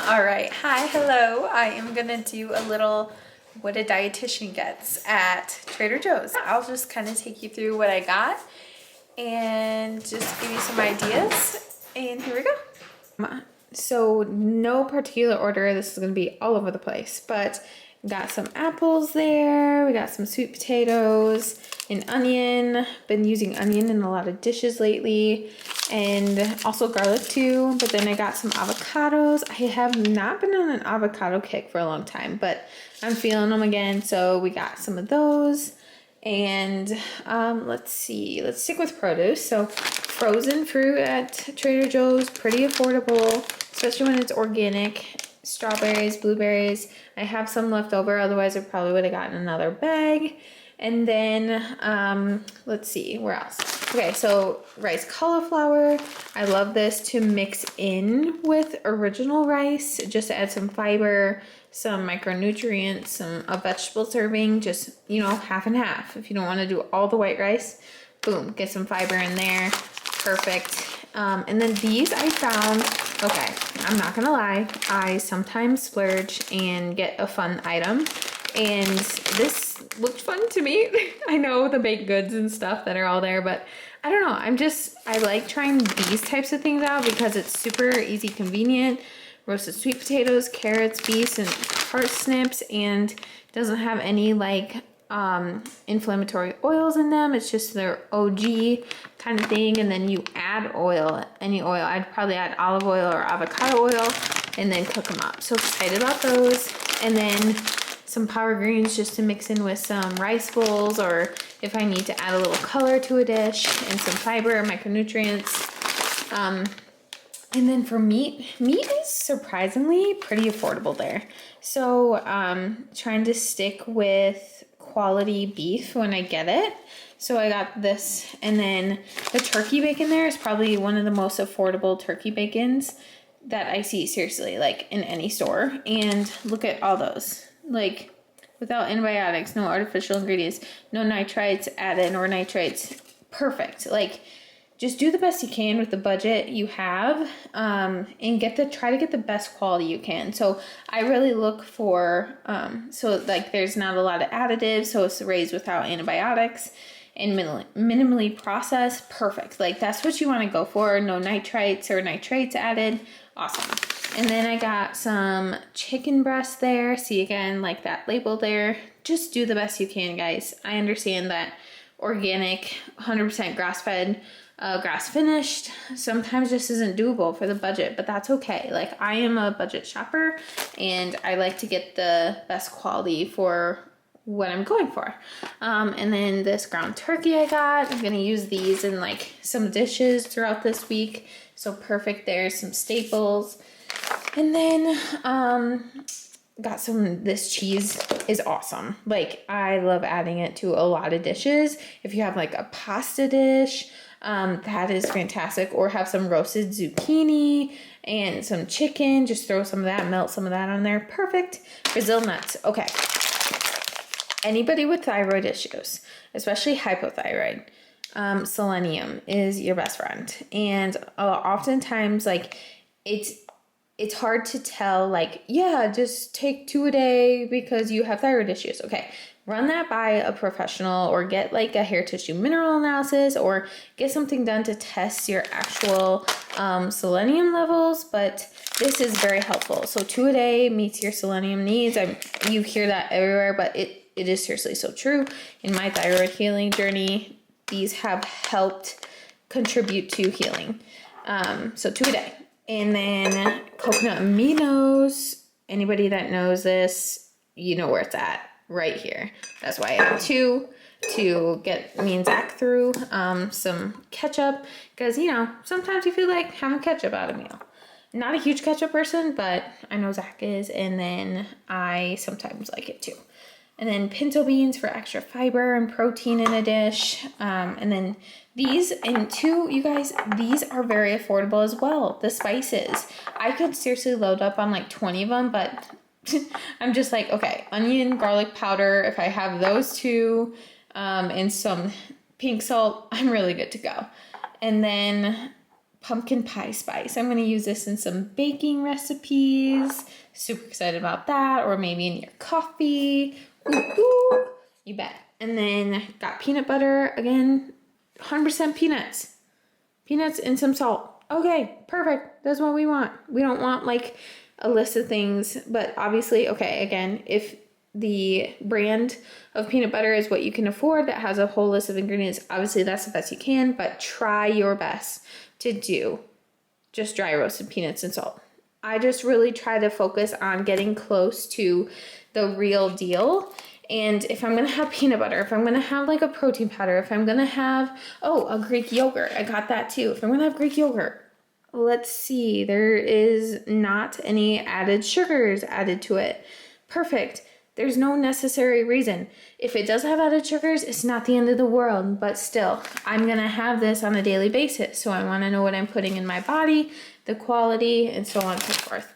All right, hi, hello. I am gonna do a little what a dietitian gets at Trader Joe's. I'll just kind of take you through what I got and just give you some ideas. And here we go. So no particular order. This is gonna be all over the place, but got some apples there. We got some sweet potatoes, an onion. Been using onion in a lot of dishes lately, and also garlic too. But then I got some avocados. I have not been on an avocado kick for a long time, but I'm feeling them again. So we got some of those. And let's see, let's stick with produce. So frozen fruit at Trader Joe's, pretty affordable, especially when it's organic. Strawberries, blueberries. I have some left over, otherwise I probably would have gotten another bag. And then let's see, where else? Okay, so rice cauliflower. I love this to mix in with original rice, just to add some fiber, some micronutrients, a vegetable serving, just, you know, half and half. If you don't want to do all the white rice, boom, get some fiber in there. Perfect. And then these I found, okay, I'm not gonna lie, I sometimes splurge and get a fun item, and this looked fun to me. I know the baked goods and stuff that are all there, but I don't know, I like trying these types of things out because it's super easy, convenient. Roasted sweet potatoes, carrots, beets, and parsnips, and doesn't have any like inflammatory oils in them. It's just their OG kind of thing. And then you add oil, any oil. I'd probably add olive oil or avocado oil and then cook them up. So excited about those. And then some power greens just to mix in with some rice bowls, or if I need to add a little color to a dish, and some fiber, micronutrients. And then for meat is surprisingly pretty affordable there. So trying to stick with quality beef when I get it. So I got this, and then the turkey bacon there is probably one of the most affordable turkey bacons that I see, seriously, like in any store. And look at all those, like without antibiotics, no artificial ingredients, no nitrites added or nitrates. Perfect. Like, just do the best you can with the budget you have, and try to get the best quality you can. So I really look for, so like there's not a lot of additives, so it's raised without antibiotics and minimally processed. Perfect. Like that's what you want to go for. No nitrites or nitrates added. Awesome. And then I got some chicken breast there. See, again, like that label there. Just do the best you can, guys. I understand that organic, 100% grass-fed, grass finished sometimes just isn't doable for the budget, but that's okay. Like, I am a budget shopper and I like to get the best quality for what I'm going for. And then this ground turkey I got, I'm gonna use these in like some dishes throughout this week, so perfect there. Some staples. And then got this cheese is awesome. Like, I love adding it to a lot of dishes. If you have like a pasta dish, that is fantastic. Or have some roasted zucchini and some chicken. Just throw some of that, melt some of that on there. Perfect. Brazil nuts. Okay. Anybody with thyroid issues, especially hypothyroid, selenium is your best friend. And oftentimes, like, it's hard to tell, like, yeah, just take 2 a day because you have thyroid issues. Okay, run that by a professional, or get like a hair tissue mineral analysis, or get something done to test your actual selenium levels. But this is very helpful. So 2 a day meets your selenium needs. You hear that everywhere, but it is seriously so true. In my thyroid healing journey, these have helped contribute to healing. So 2 a day. And then coconut aminos. Anybody that knows this, you know where it's at, right here. That's why I have 2 to get me and Zach through. Some ketchup, because, you know, sometimes you feel like having ketchup at a meal. Not a huge ketchup person, but I know Zach is, and then I sometimes like it too. And then pinto beans for extra fiber and protein in a dish. And then these, and you guys, these are very affordable as well. The spices. I could seriously load up on like 20 of them, but I'm just like, okay, onion, garlic powder. If I have those 2, and some pink salt, I'm really good to go. And then pumpkin pie spice. I'm going to use this in some baking recipes. Super excited about that. Or maybe in your coffee. Ooh, ooh. You bet. And then got peanut butter. Again, 100% peanuts. Peanuts and some salt. Okay, perfect. That's what we want. We don't want like a list of things. But obviously, okay, again, if the brand of peanut butter is what you can afford that has a whole list of ingredients, obviously that's the best you can, but try your best to do just dry roasted peanuts and salt. I just really try to focus on getting close to the real deal. And if I'm going to have peanut butter, if I'm going to have like a protein powder, if I'm going to have, a Greek yogurt, I got that too. If I'm going to have Greek yogurt, let's see, there is not any added sugars added to it. Perfect. There's no necessary reason. If it does have added sugars, it's not the end of the world, but still, I'm gonna have this on a daily basis. So I wanna know what I'm putting in my body, the quality, and so on and so forth.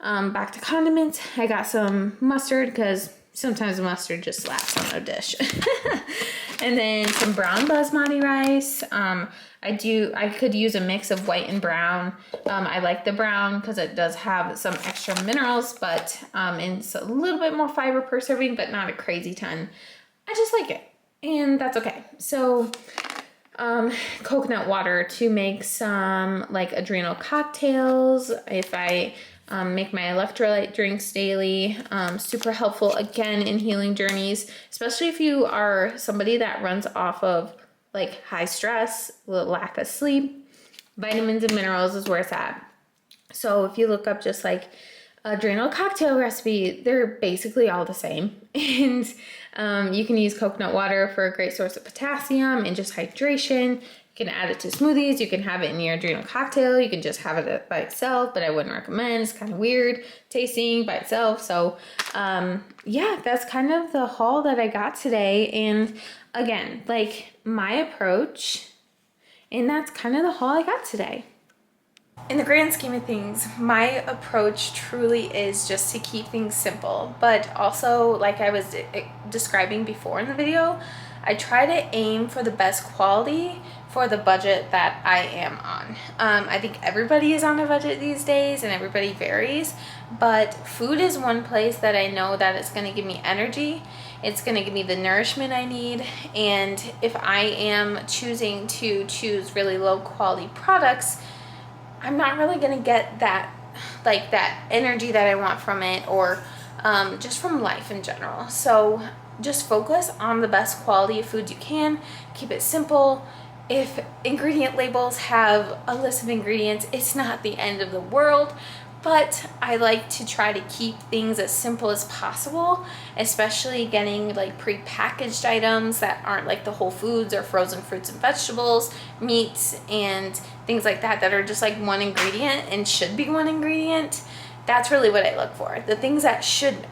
Back to condiments, I got some mustard because sometimes mustard just slaps on a dish. And then some brown basmati rice. I could use a mix of white and brown. I like the brown because it does have some extra minerals, but it's a little bit more fiber per serving, but not a crazy ton. I just like it, and that's okay. So coconut water to make some like adrenal cocktails. If I make my electrolyte drinks daily, super helpful again in healing journeys, especially if you are somebody that runs off of like high stress, lack of sleep. Vitamins and minerals is where it's at. So if you look up just like adrenal cocktail recipe, they're basically all the same. And you can use coconut water for a great source of potassium and just hydration. You can add it to smoothies. You can have it in your adrenal cocktail. You can just have it by itself, but I wouldn't recommend. It's kind of weird tasting by itself. So yeah, that's kind of the haul that I got today. And again, like my approach, and that's kind of the haul I got today. In the grand scheme of things, my approach truly is just to keep things simple, but also, like I was describing before in the video, I try to aim for the best quality for the budget that I am on. I think everybody is on a budget these days and everybody varies, but food is one place that I know that it's going to give me energy. It's going to give me the nourishment I need. And if I am choosing to choose really low quality products, I'm not really going to get that, like that energy that I want from it, or just from life in general. So just focus on the best quality of food you can. Keep it simple. If ingredient labels have a list of ingredients, it's not the end of the world, but I like to try to keep things as simple as possible, especially getting like pre-packaged items that aren't like the whole foods or frozen fruits and vegetables, meats, and things like that that are just like one ingredient and should be one ingredient. That's really what I look for. The things that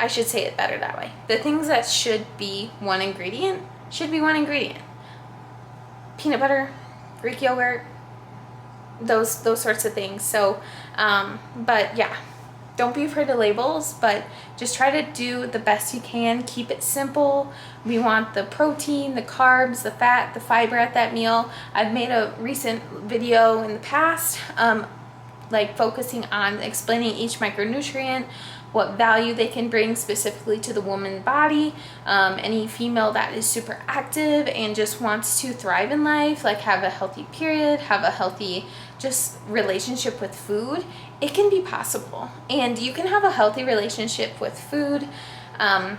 I should say it better that way. The things that should be one ingredient should be one ingredient. Peanut butter, Greek yogurt, those sorts of things. So, but yeah, don't be afraid of labels, but just try to do the best you can. Keep it simple. We want the protein, the carbs, the fat, the fiber at that meal. I've made a recent video in the past, like focusing on explaining each micronutrient, what value they can bring specifically to the woman's body. Any female that is super active and just wants to thrive in life, like have a healthy period, have a healthy just relationship with food, it can be possible. And you can have a healthy relationship with food. Kind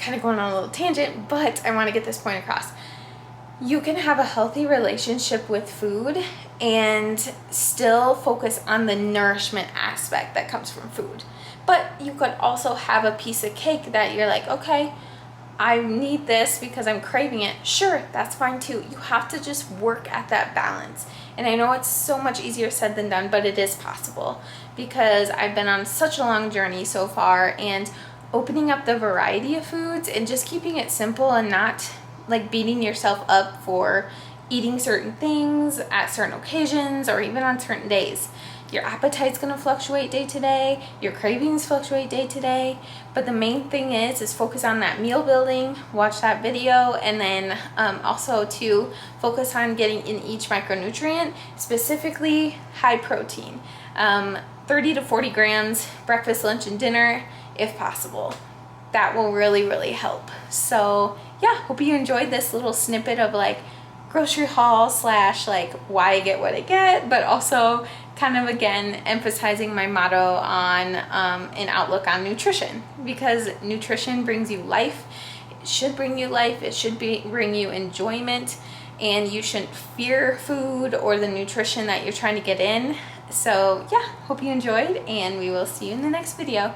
of going on a little tangent, but I want to get this point across. You can have a healthy relationship with food and still focus on the nourishment aspect that comes from food. But you could also have a piece of cake that you're like, okay, I need this because I'm craving it. Sure, that's fine too. You have to just work at that balance. And I know it's so much easier said than done, but it is possible because I've been on such a long journey so far, and opening up the variety of foods and just keeping it simple and not like beating yourself up for eating certain things at certain occasions or even on certain days. Your appetite's gonna fluctuate day to day, your cravings fluctuate day to day, but the main thing is focus on that meal building, watch that video, and then also to focus on getting in each micronutrient, specifically high protein. 30 to 40 grams, breakfast, lunch, and dinner, if possible. That will really, really help. So yeah, hope you enjoyed this little snippet of like grocery haul slash like why I get what I get, but also kind of again emphasizing my motto on an outlook on nutrition, because nutrition brings you life. It should bring you life. It should bring you enjoyment, and you shouldn't fear food or the nutrition that you're trying to get in. So yeah, hope you enjoyed, and we will see you in the next video.